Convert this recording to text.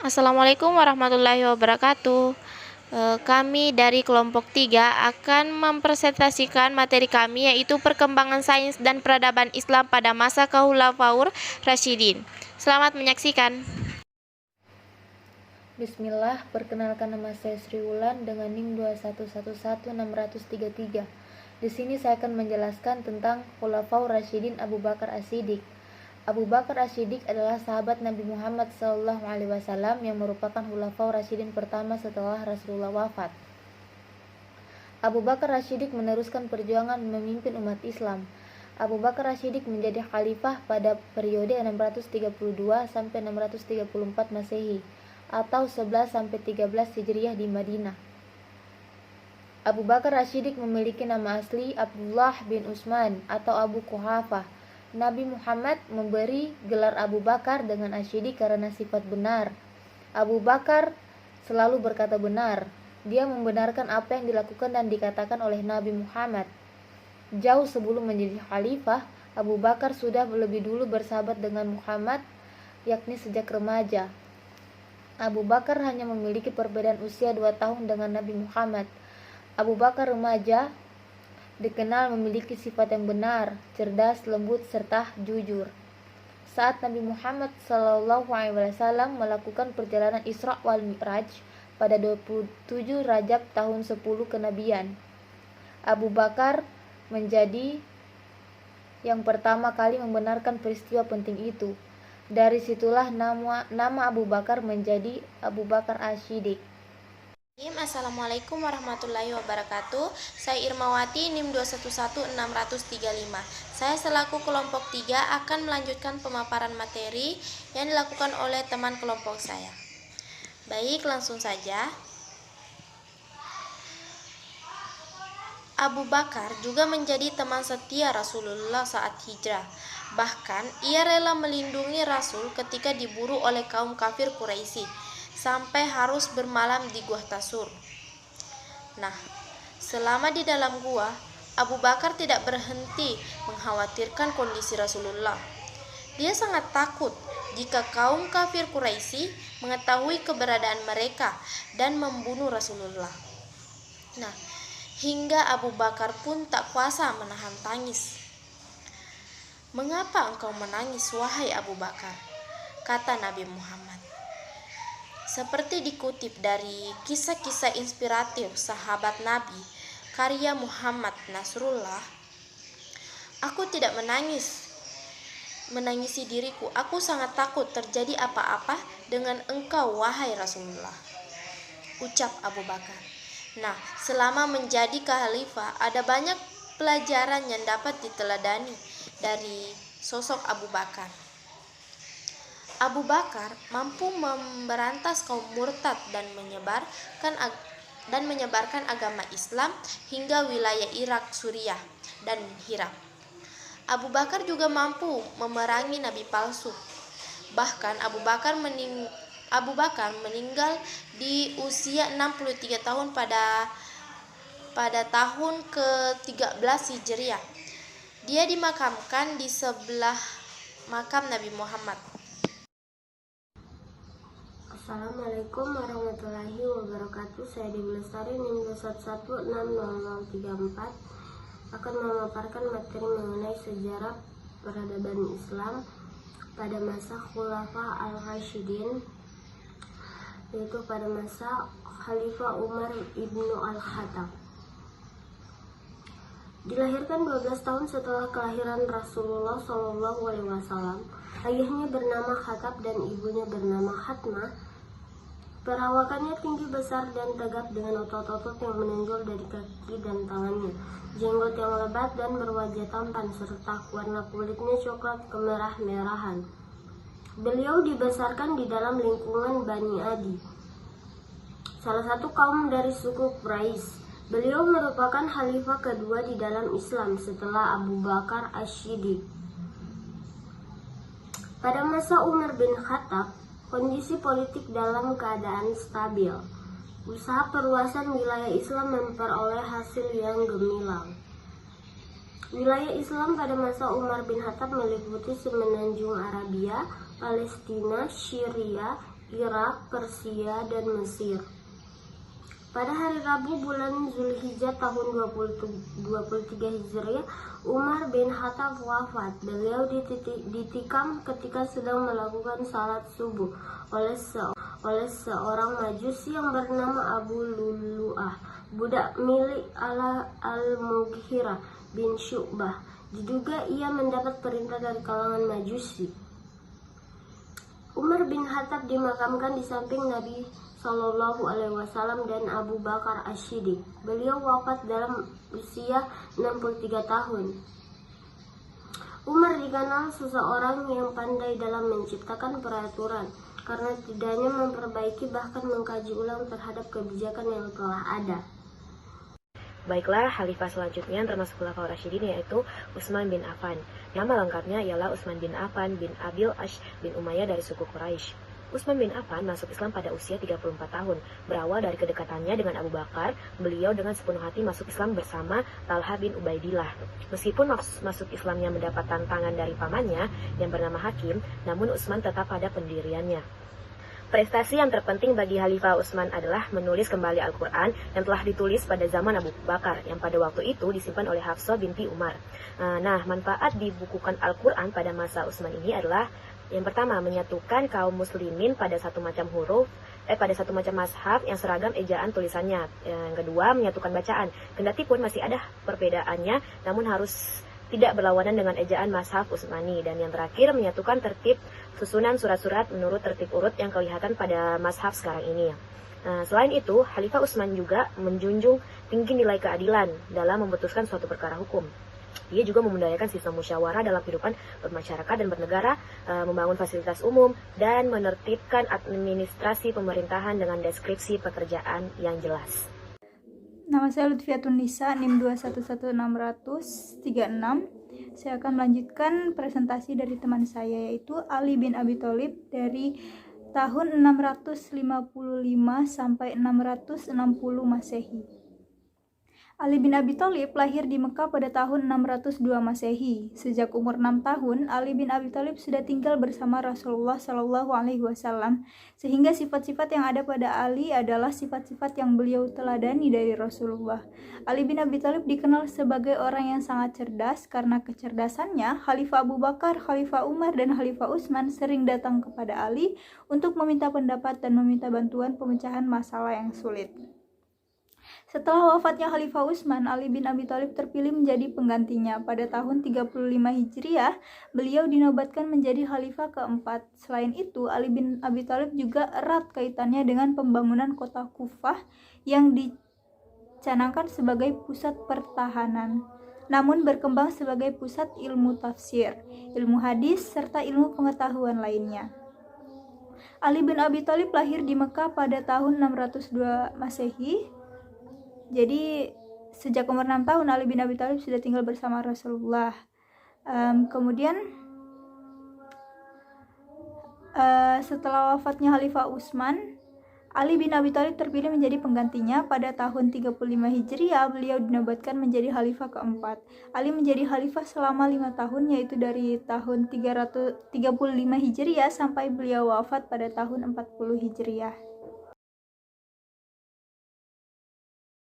Assalamualaikum warahmatullahi wabarakatuh. Kami dari kelompok 3 akan mempresentasikan materi kami, yaitu perkembangan sains dan peradaban Islam pada masa Khulafaur Rasyidin. Selamat menyaksikan. Bismillah, perkenalkan nama saya Sri Wulan dengan NIM 2111633. Di sini saya akan menjelaskan tentang Khulafaur Rasyidin Abu Bakar As-Siddiq. Abu Bakar As-Siddiq adalah sahabat Nabi Muhammad SAW yang merupakan Khulafaur Rasyidin pertama setelah Rasulullah wafat. Abu Bakar As-Siddiq meneruskan perjuangan memimpin umat Islam. Abu Bakar As-Siddiq menjadi khalifah pada periode 632 sampai 634 Masehi atau 11 sampai 13 Hijriah di Madinah. Abu Bakar As-Siddiq memiliki nama asli Abdullah bin Utsman atau Abu Quhafah. Nabi Muhammad memberi gelar Abu Bakar dengan As-Siddiq karena sifat benar. Abu Bakar selalu berkata benar. Dia membenarkan apa yang dilakukan dan dikatakan oleh Nabi Muhammad. Jauh sebelum menjadi khalifah, Abu Bakar sudah lebih dulu bersahabat dengan Muhammad, yakni sejak remaja. Abu Bakar hanya memiliki perbedaan usia 2 tahun dengan Nabi Muhammad. Abu Bakar remaja dikenal memiliki sifat yang benar, cerdas, lembut, serta jujur. Saat Nabi Muhammad SAW melakukan perjalanan Isra wal Mi'raj pada 27 Rajab tahun 10 kenabian, Abu Bakar menjadi yang pertama kali membenarkan peristiwa penting itu. Dari situlah nama Abu Bakar menjadi Abu Bakar As-Siddiq. Assalamualaikum warahmatullahi wabarakatuh. Saya Irmawati, NIM 211635. Saya selaku kelompok 3 akan melanjutkan pemaparan materi yang dilakukan oleh teman kelompok saya. Baik, langsung saja. Abu Bakar juga menjadi teman setia Rasulullah saat hijrah. Bahkan ia rela melindungi Rasul ketika diburu oleh kaum kafir Quraisy sampai harus bermalam di Gua Tasur. Nah, selama di dalam gua, Abu Bakar tidak berhenti mengkhawatirkan kondisi Rasulullah. Dia sangat takut jika kaum kafir Quraisy mengetahui keberadaan mereka dan membunuh Rasulullah. Nah, hingga Abu Bakar pun tak kuasa menahan tangis. "Mengapa engkau menangis, wahai Abu Bakar?" kata Nabi Muhammad. Seperti dikutip dari kisah-kisah inspiratif sahabat Nabi, karya Muhammad Nasrullah, "Aku tidak menangisi diriku. Aku sangat takut terjadi apa-apa dengan engkau, wahai Rasulullah," ucap Abu Bakar. Nah, selama menjadi khalifah, ada banyak pelajaran yang dapat diteladani dari sosok Abu Bakar. Abu Bakar mampu memberantas kaum murtad dan menyebarkan agama Islam hingga wilayah Irak, Suriah, dan Hijaz. Abu Bakar juga mampu memerangi nabi palsu. Bahkan Abu Bakar meninggal di usia 63 tahun pada tahun ke-13 Hijriah. Dia dimakamkan di sebelah makam Nabi Muhammad. Assalamualaikum warahmatullahi wabarakatuh. Saya Dewi Lestari, NIM 2116034 akan memaparkan materi mengenai sejarah peradaban Islam pada masa Khulafa al-Rasyidin, yaitu pada masa Khalifah Umar ibnu al-Khattab. Dilahirkan 12 tahun setelah kelahiran Rasulullah SAW, ayahnya bernama Khattab dan ibunya bernama Hatmah. Perawakannya tinggi, besar, dan tegap dengan otot-otot yang menonjol dari kaki dan tangannya, jenggot yang lebat dan berwajah tampan, serta warna kulitnya coklat kemerah-merahan. Beliau dibesarkan di dalam lingkungan Bani Adi, salah satu kaum dari suku Quraisy. Beliau merupakan khalifah kedua di dalam Islam setelah Abu Bakar As-Siddiq. Pada masa Umar bin Khattab, kondisi politik dalam keadaan stabil. Usaha perluasan wilayah Islam memperoleh hasil yang gemilang. Wilayah Islam pada masa Umar bin Khattab meliputi semenanjung Arabia, Palestina, Syria, Irak, Persia, dan Mesir. Pada hari Rabu bulan Zulhijjah tahun 23 Hijriah, Umar bin Khattab wafat. Beliau ditikam ketika sedang melakukan salat subuh oleh seorang majusi yang bernama Abu Lulu'ah, budak milik Al-Mughirah bin Syu'bah. Diduga ia mendapat perintah dari kalangan majusi. Umar bin Khattab dimakamkan di samping Nabi Shallallahu Alaihi Wasallam dan Abu Bakar As-Siddiq. Beliau wafat dalam usia 63 tahun. Umar dikenal seseorang yang pandai dalam menciptakan peraturan karena tidak hanya memperbaiki bahkan mengkaji ulang terhadap kebijakan yang telah ada. Baiklah, khalifah selanjutnya termasuk Khulafaur Rasyidin yaitu Utsman bin Affan. Nama lengkapnya ialah Utsman bin Affan bin Abil Ash bin Umayyah dari suku Quraisy. Utsman bin Affan masuk Islam pada usia 34 tahun. Berawal dari kedekatannya dengan Abu Bakar, beliau dengan sepenuh hati masuk Islam bersama Talha bin Ubaidillah. Meskipun masuk Islamnya mendapat tantangan dari pamannya yang bernama Hakim, namun Utsman tetap pada pendiriannya. Prestasi yang terpenting bagi Khalifah Utsman adalah menulis kembali Al-Quran yang telah ditulis pada zaman Abu Bakar, yang pada waktu itu disimpan oleh Hafsah binti Umar. Nah, manfaat dibukukan Al-Quran pada masa Utsman ini adalah yang pertama, menyatukan kaum muslimin pada satu macam pada satu macam mazhab yang seragam ejaan tulisannya. Yang kedua, menyatukan bacaan. Kendati pun masih ada perbedaannya, namun harus tidak berlawanan dengan ejaan mazhab Utsmani. Dan yang terakhir, menyatukan tertib susunan surat-surat menurut tertib urut yang kelihatan pada mazhab sekarang ini. Selain itu, Khalifah Utsman juga menjunjung tinggi nilai keadilan dalam memutuskan suatu perkara hukum. Dia juga memudayakan sistem musyawarah dalam kehidupan bermasyarakat dan bernegara, membangun fasilitas umum, dan menertibkan administrasi pemerintahan dengan deskripsi pekerjaan yang jelas. Nama saya Lutfiatun Nisa, NIM 211636. Saya akan melanjutkan presentasi dari teman saya, yaitu Ali bin Abi Thalib dari tahun 655 sampai 660 Masehi. Ali bin Abi Thalib lahir di Mekah pada tahun 602 Masehi. Sejak umur 6 tahun, Ali bin Abi Thalib sudah tinggal bersama Rasulullah Shallallahu Alaihi Wasallam, sehingga sifat-sifat yang ada pada Ali adalah sifat-sifat yang beliau teladani dari Rasulullah. Ali bin Abi Thalib dikenal sebagai orang yang sangat cerdas. Karena kecerdasannya, Khalifah Abu Bakar, Khalifah Umar, dan Khalifah Utsman sering datang kepada Ali untuk meminta pendapat dan meminta bantuan pemecahan masalah yang sulit. Setelah wafatnya Khalifah Utsman, Ali bin Abi Thalib terpilih menjadi penggantinya. Pada tahun 35 Hijriah, beliau dinobatkan menjadi khalifah keempat. Selain itu, Ali bin Abi Thalib juga erat kaitannya dengan pembangunan kota Kufah yang dicanangkan sebagai pusat pertahanan, namun berkembang sebagai pusat ilmu tafsir, ilmu hadis, serta ilmu pengetahuan lainnya. Ali bin Abi Thalib lahir di Mekah pada tahun 602 Masehi. Jadi sejak umur 6 tahun Ali bin Abi Thalib sudah tinggal bersama Rasulullah. Kemudian setelah wafatnya Khalifah Utsman, Ali bin Abi Thalib terpilih menjadi penggantinya. Pada tahun 35 Hijriah, beliau dinobatkan menjadi khalifah keempat. Ali menjadi khalifah selama 5 tahun, yaitu dari tahun 335 Hijriah sampai beliau wafat pada tahun 40 Hijriah.